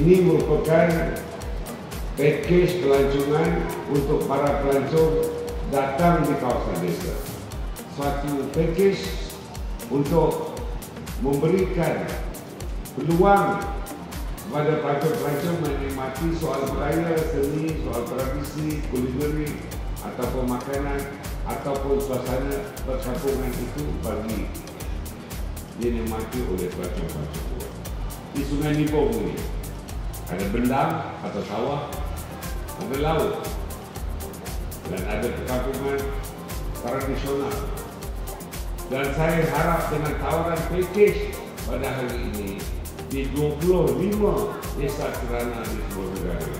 Ini merupakan pakej pelancongan untuk para pelancong datang di kawasan desa. Suatu pakej untuk memberikan peluang kepada pelancong-pelancong menikmati soal budaya, seni, soal tradisi, kulineri ataupun makanan ataupun suasana perkampungan itu bagi dinikmati oleh pelancong-pelancong. Di Sungai Nibong ini ada bendang atau sawah, ada laut dan ada perkampungan tradisional. Dan saya harap dengan tawaran pakej pada hari ini di 25 desa kerana di seluruh negara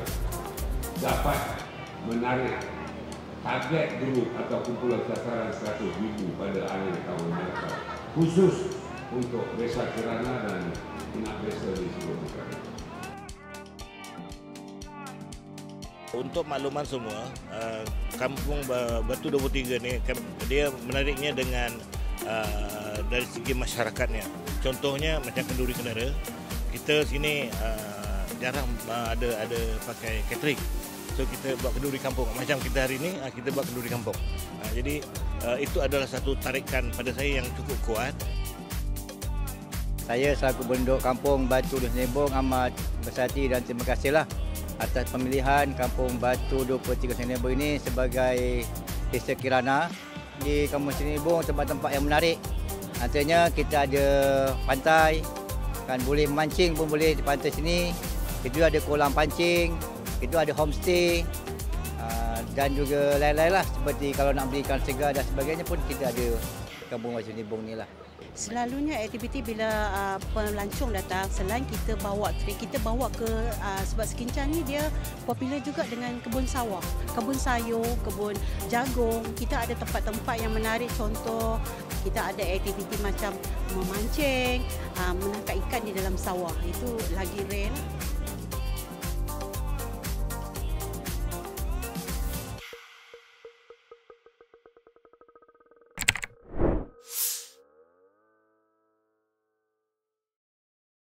dapat menarik target dulu atau kumpulan sasaran 100,000 pada akhir tahun mendatang, khusus untuk desa kerana dan inap desa di seluruh negara. Untuk makluman semua, Kampung Batu 23 ni dia menariknya dengan dari segi masyarakatnya. Contohnya macam kenduri kenara, kita sini jarang ada pakai catering. So kita buat kenduri kampung. Macam kita hari ini kita buat kenduri kampung. Jadi itu adalah satu tarikan pada saya yang cukup kuat. Saya selaku penduduk Kampung Batu 23 amat bersati dan terima kasihlah atas pemilihan Kampung Batu 23 ini sebagai desa kirana. Di Kampung Senibong tempat-tempat yang menarik. Antaranya kita ada pantai, kan boleh mancing pun boleh di pantai sini. Itu ada kolam pancing, itu ada homestay dan juga lain-lain lah, seperti kalau nak beli ikan segar dan sebagainya pun kita ada Kampung Batu Senibong ni lah. Selalunya aktiviti bila pelancong datang, selain kita bawa ke sebab Sekincang ni dia popular juga dengan kebun sawah, kebun sayur, kebun jagung. Kita ada tempat-tempat yang menarik, contoh kita ada aktiviti macam memancing, menangkap ikan di dalam sawah. Itu lagi rare lah.